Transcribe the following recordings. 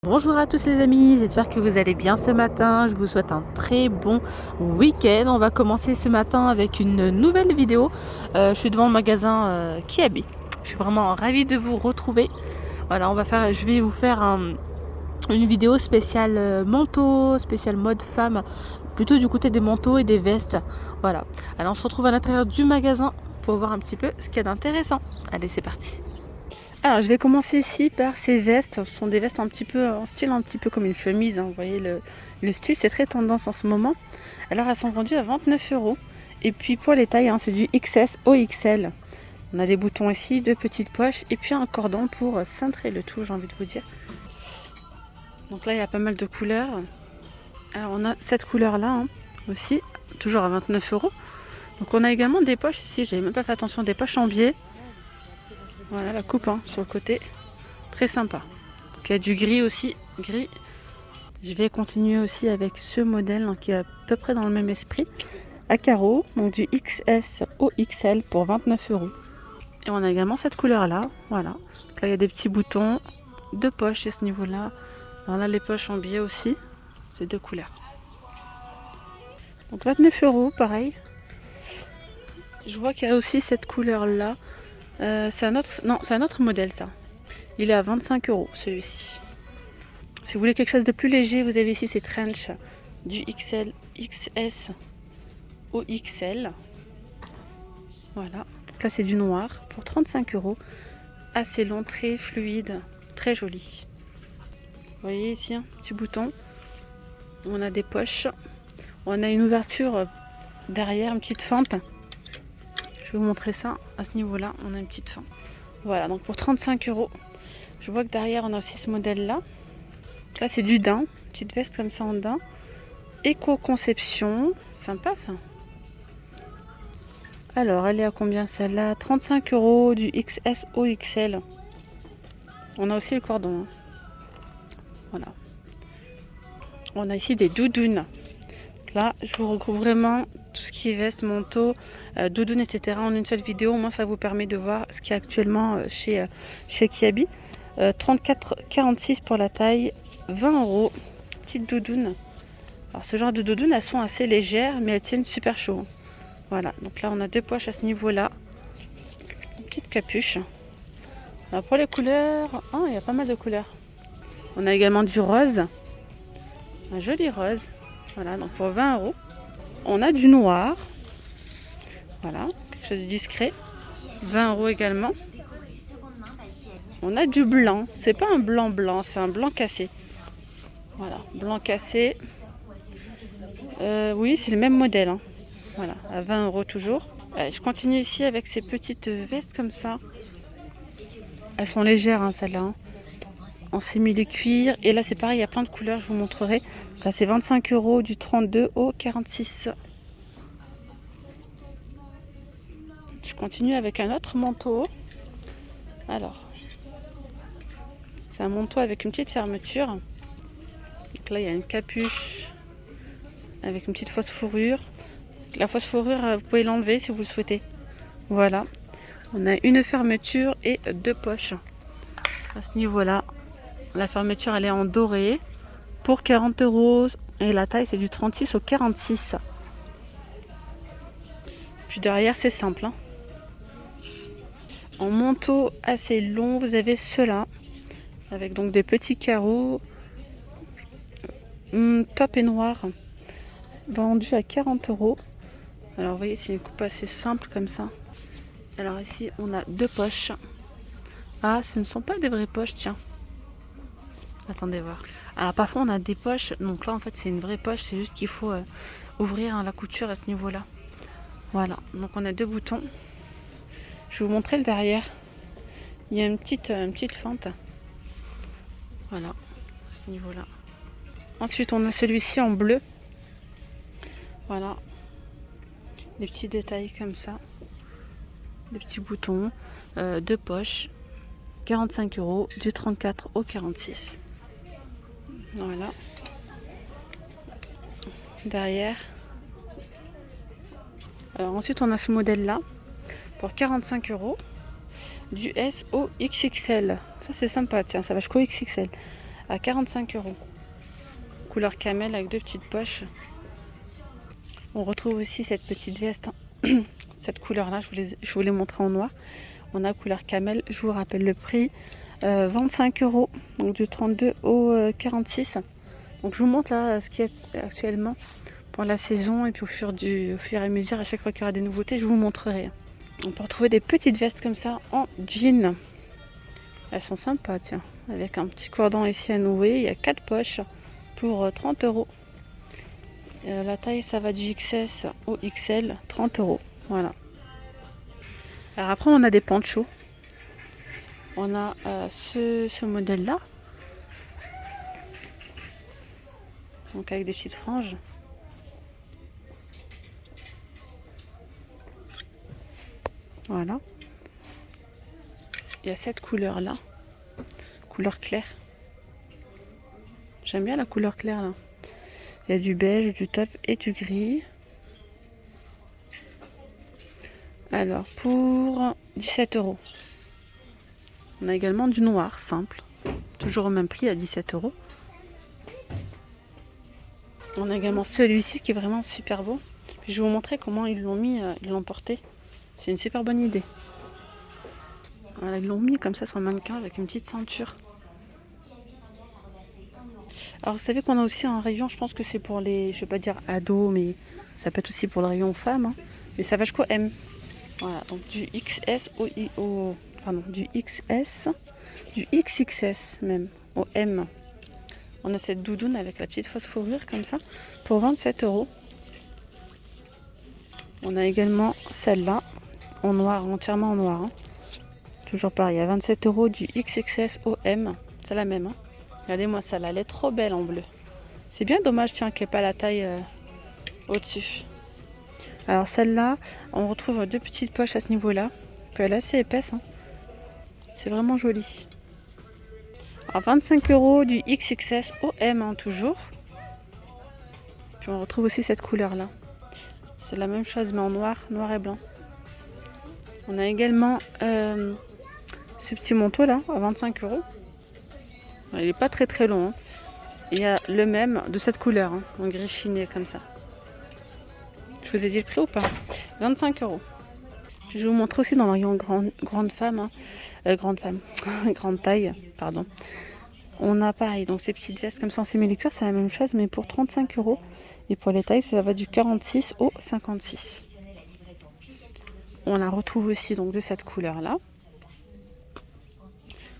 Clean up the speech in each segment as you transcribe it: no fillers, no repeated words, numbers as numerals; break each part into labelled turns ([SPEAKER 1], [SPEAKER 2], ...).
[SPEAKER 1] Bonjour à tous les amis, j'espère que vous allez bien ce matin. Je vous souhaite un très bon week-end. On va commencer ce matin avec une nouvelle vidéo. Je suis devant le magasin Kiabi. Je suis vraiment ravie de vous retrouver. Voilà, je vais vous faire une vidéo spéciale manteau, spéciale mode femme, plutôt du côté des manteaux et des vestes. Voilà. Alors on se retrouve à l'intérieur du magasin pour voir un petit peu ce qu'il y a d'intéressant. Allez, c'est parti. Alors, je vais commencer ici par ces vestes. Ce sont des vestes un petit peu en style un petit peu comme une chemise, hein. Vous voyez le style, c'est très tendance en ce moment. Alors, elles sont vendues à 29 euros. Et puis pour les tailles, hein, c'est du XS au XL. On a des boutons ici, deux petites poches et puis un cordon pour cintrer le tout, j'ai envie de vous dire. Donc là, il y a pas mal de couleurs. Alors, on a cette couleur-là hein, aussi, toujours à 29 euros. Donc, on a également des poches ici. J'avais même pas fait attention, des poches en biais. Voilà la coupe hein, sur le côté, très sympa. Donc, il y a du gris aussi, gris. Je vais continuer aussi avec ce modèle hein, qui est à peu près dans le même esprit, à carreaux, donc du XS au XL pour 29 euros. Et on a également cette couleur là, voilà. Donc là il y a des petits boutons, deux poches à ce niveau là. Alors là les poches en biais aussi, c'est deux couleurs. Donc 29 euros, pareil. Je vois qu'il y a aussi cette couleur là. C'est un autre modèle ça. Il est à 25 euros celui-ci. Si vous voulez quelque chose de plus léger, vous avez ici ces trench du XL, XS au XL. Voilà. Donc là c'est du noir pour 35 euros. Assez long, très fluide, très joli. Vous voyez ici un petit bouton. On a des poches. On a une ouverture derrière, une petite fente. Je vais vous montrer ça à ce niveau-là. On a une petite fente. Voilà, donc pour 35 euros. Je vois que derrière on a aussi ce modèle-là. Là c'est du daim, petite veste comme ça en daim. Éco-conception, sympa ça. Alors elle est à combien celle-là? 35 euros du XS au XL. On a aussi le cordon. Hein. Voilà. On a ici des doudounes. Là je vous regroupe vraiment tout ce qui est veste, manteau, doudounes, etc. en une seule vidéo. Au moins ça vous permet de voir ce qu'il y a actuellement chez Kiabi. 34,46 pour la taille, 20 euros. Petite doudoune. Alors ce genre de doudounes, elles sont assez légères, mais elles tiennent super chaud. Voilà, donc là on a deux poches à ce niveau-là. Une petite capuche. Alors pour les couleurs, oh, il y a pas mal de couleurs. On a également du rose. Un joli rose. Voilà, donc pour 20 euros. On a du noir. Voilà, quelque chose de discret. 20 euros également. On a du blanc. C'est pas un blanc blanc, c'est un blanc cassé. Voilà, blanc cassé. Oui, c'est le même modèle. Hein. Voilà, à 20 euros toujours. Allez, je continue ici avec ces petites vestes comme ça. Elles sont légères, hein, celles-là. Hein. En simili-cuir. Et là, c'est pareil, il y a plein de couleurs, je vous montrerai. Là, c'est 25 euros du 32 au 46. Je continue avec un autre manteau. Alors, c'est un manteau avec une petite fermeture. Donc là, il y a une capuche avec une petite fausse fourrure. La fausse fourrure, vous pouvez l'enlever si vous le souhaitez. Voilà. On a une fermeture et deux poches. À ce niveau-là, la fermeture, elle est en doré pour 40 euros. Et la taille, c'est du 36 au 46. Puis derrière, c'est simple. Hein. En manteau assez long, vous avez ceux-là. Avec donc des petits carreaux. Top et noir. Vendu à 40 euros. Alors, vous voyez, c'est une coupe assez simple comme ça. Alors ici, on a deux poches. Ah, ce ne sont pas des vraies poches, tiens. Attendez voir. Alors parfois on a des poches, donc là en fait c'est une vraie poche, c'est juste qu'il faut ouvrir hein, la couture à ce niveau-là. Voilà, donc on a deux boutons. Je vais vous montrer le derrière. Il y a une petite fente. Voilà, à ce niveau-là. Ensuite on a celui-ci en bleu. Voilà. Des petits détails comme ça. Des petits boutons. Deux poches. 45 euros du 34 au 46. Voilà. Derrière. Alors ensuite on a ce modèle là pour 45 euros du S au XXL. Ça c'est sympa, tiens, ça va jusqu'au XXL. à 45 €. Couleur camel avec 2 petites poches. On retrouve aussi cette petite veste, hein. Cette couleur là, je vous l'ai montré en noir. On a couleur camel, je vous rappelle le prix, 25 €, donc du 32 au 46. Donc je vous montre là ce qu'il y a actuellement pour la saison, et puis au fur et à mesure, à chaque fois qu'il y aura des nouveautés, je vous montrerai. On peut retrouver des petites vestes comme ça en jean. Elles sont sympas, tiens, avec un petit cordon ici à nouer. Il y a 4 poches pour 30 €. La taille, ça va du XS au XL, 30 €. Voilà. Alors après, on a des ponchos. On a ce modèle-là. Donc avec des petites franges. Voilà. Il y a cette couleur-là. Couleur claire. J'aime bien la couleur claire là. Il y a du beige, du top et du gris. Alors pour 17 €. On a également du noir simple. Toujours au même prix à 17 €. On a également celui-ci qui est vraiment super beau. Puis je vais vous montrer comment ils l'ont mis, ils l'ont porté. C'est une super bonne idée. Voilà, ils l'ont mis comme ça sur le mannequin avec une petite ceinture. Alors vous savez qu'on a aussi un rayon, je pense que c'est pour les, je vais pas dire ados, mais ça peut être aussi pour le rayon femmes, hein. Mais ça va jusqu'au M. Voilà, donc du XS du XS, du XXS même, au M. On a cette doudoune avec la petite fausse fourrure comme ça, pour 27 €. On a également celle-là, en noir, entièrement en noir, hein. Toujours pareil, à 27 € du XXS au M. C'est la même, hein. Regardez-moi ça, là, elle est trop belle en bleu. C'est bien dommage, tiens, qu'il n'y ait pas la taille au-dessus. Alors celle-là, on retrouve 2 petites poches à ce niveau-là. Elle est assez épaisse, hein. C'est vraiment joli. Alors 25 € du XXS au M, hein, toujours. Puis on retrouve aussi cette couleur-là. C'est la même chose, mais en noir et blanc. On a également ce petit manteau là, à 25 €. Il n'est pas très long, hein. Il y a le même de cette couleur, hein, en gris chiné comme ça. Je vous ai dit le prix ou pas? 25 €. Je vais vous montrer aussi dans le rayon grande femme, hein. Grande taille, pardon. On a pareil, donc ces petites vestes comme ça en simili-cuir, c'est la même chose, mais pour 35 €. Et pour les tailles, ça va du 46 au 56. On la retrouve aussi donc de cette couleur-là.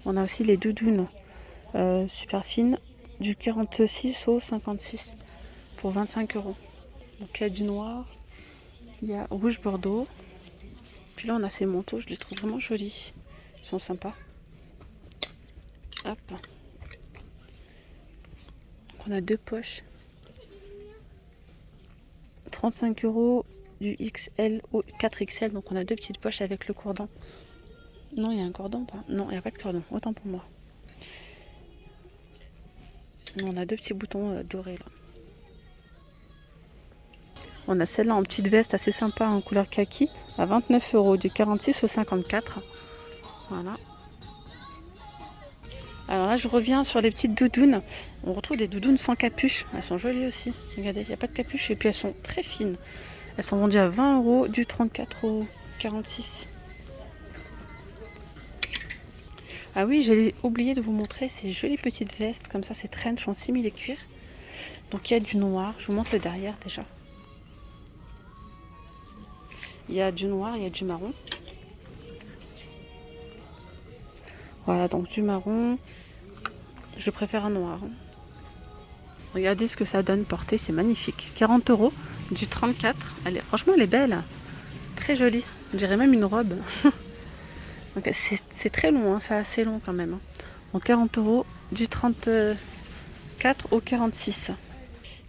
[SPEAKER 1] On a aussi les doudounes super fines du 46 au 56 pour 25 €. Donc il y a du noir, il y a rouge bordeaux. Puis là on a ces manteaux, je les trouve vraiment jolis. Ils sont sympas. Hop. Donc on a 2 poches. 35 € du XL au 4XL. Donc on a 2 petites poches avec le cordon. Non, il y a un cordon pas? Non, il n'y a pas de cordon, autant pour moi. On a 2 petits boutons dorés là. On a celle-là en petite veste assez sympa en couleur kaki à 29 € du 46 au 54. Voilà. Alors là, je reviens sur les petites doudounes. On retrouve des doudounes sans capuche. Elles sont jolies aussi. Regardez, il n'y a pas de capuche et puis elles sont très fines. Elles sont vendues à 20 € du 34 au 46. Ah oui, j'ai oublié de vous montrer ces jolies petites vestes. Comme ça, c'est trench en simili-cuir. Donc il y a du noir. Je vous montre le derrière déjà. Il y a du noir, il y a du marron. Voilà, donc du marron. Je préfère un noir. Regardez ce que ça donne porté, c'est magnifique. 40 € du 34. Franchement, elle est belle. Très jolie. On dirait même une robe. Donc c'est très long, hein, c'est assez long quand même, hein. Donc 40 € du 34 au 46.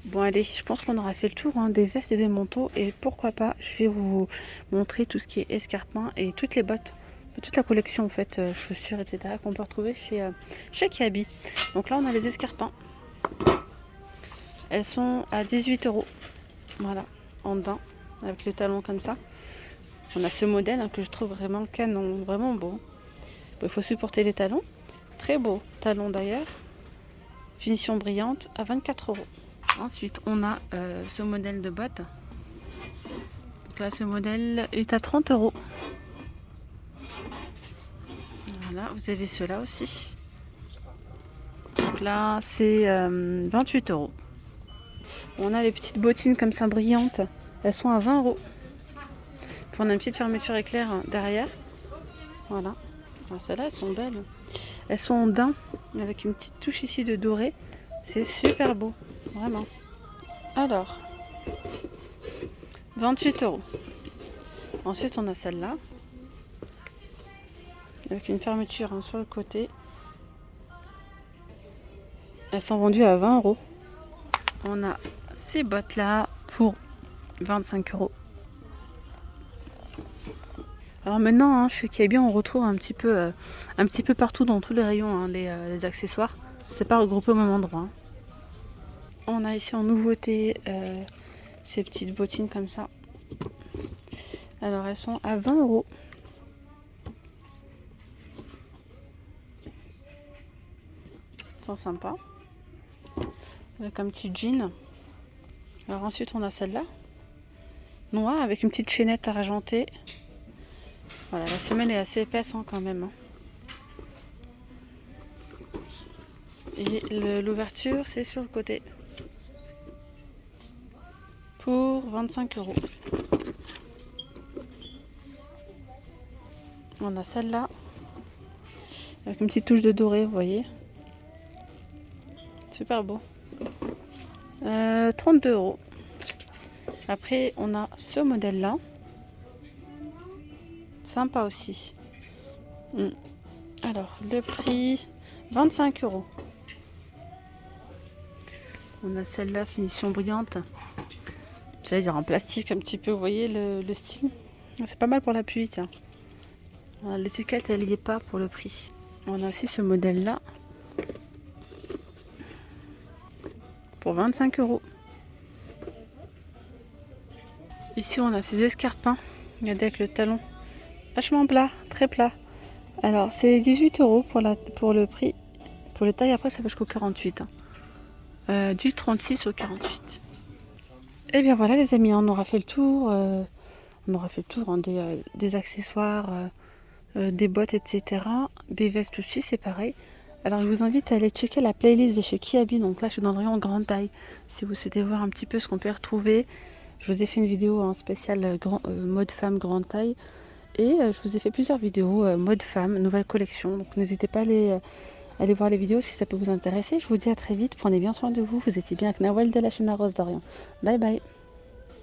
[SPEAKER 1] Bon allez, je pense qu'on aura fait le tour, hein, des vestes et des manteaux. Et pourquoi pas, je vais vous montrer tout ce qui est escarpins et toutes les bottes. Toute la collection en fait, chaussures, etc. qu'on peut retrouver chez Kiabi. Donc là on a les escarpins. Elles sont à 18 €. Voilà, en daim, avec le talon comme ça. On a ce modèle, hein, que je trouve vraiment canon, vraiment beau. Il faut supporter les talons. Très beau talon d'ailleurs. finition brillante à 24 €. Ensuite, on a ce modèle de botte. Donc là, ce modèle est à 30 €. Voilà, vous avez ceux-là aussi. Donc là, c'est 28 €. On a les petites bottines comme ça brillantes. Elles sont à 20 €. Puis on a une petite fermeture éclair derrière. Voilà. Alors, celles-là, elles sont belles. Elles sont en daim avec une petite touche ici de doré. C'est super beau, vraiment. Alors, 28 €. Ensuite, on a celle-là avec une fermeture sur le côté. Elles sont vendues à 20 €. On a ces bottes-là pour 25 €. Alors maintenant, chez Kiabi, on retrouve un petit peu partout dans tous les rayons les accessoires. C'est pas regroupé au même endroit. On a ici en nouveauté ces petites bottines comme ça. Alors elles sont à 20 €. Elles sont sympas. Avec un petit jean. Alors ensuite on a celle-là. Noire avec une petite chaînette argentée. Voilà, la semelle est assez épaisse quand même. Et l'ouverture c'est sur le côté. Pour 25 €. On a celle-là. Avec une petite touche de doré, vous voyez. Super beau. 32 €. Après, on a ce modèle-là. Sympa aussi. Alors, le prix, 25 €. On a celle-là, finition brillante. J'allais dire en plastique un petit peu, vous voyez le style. C'est pas mal pour la pluie, tiens. L'étiquette, elle n'y est pas pour le prix. On a aussi ce modèle-là. Pour 25 €. Ici, on a ces escarpins. Regardez avec le talon. Vachement plat, très plat. Alors, c'est 18 € pour le prix. Pour le taille, après, ça va jusqu'au 48. Du 36 au 48. Et bien voilà, les amis, on aura fait le tour. Des accessoires, des bottes, etc. Des vestes aussi, c'est pareil. Alors, je vous invite à aller checker la playlist de chez Kiabi. Donc là, je suis dans le rayon grande taille. Si vous souhaitez voir un petit peu ce qu'on peut retrouver, je vous ai fait une vidéo spéciale mode femme grande taille. Et je vous ai fait plusieurs vidéos mode femme, nouvelle collection. Donc n'hésitez pas à aller voir les vidéos si ça peut vous intéresser. Je vous dis à très vite. Prenez bien soin de vous. Vous étiez bien avec Nawel de la chaîne Rose d'Orient. Bye bye.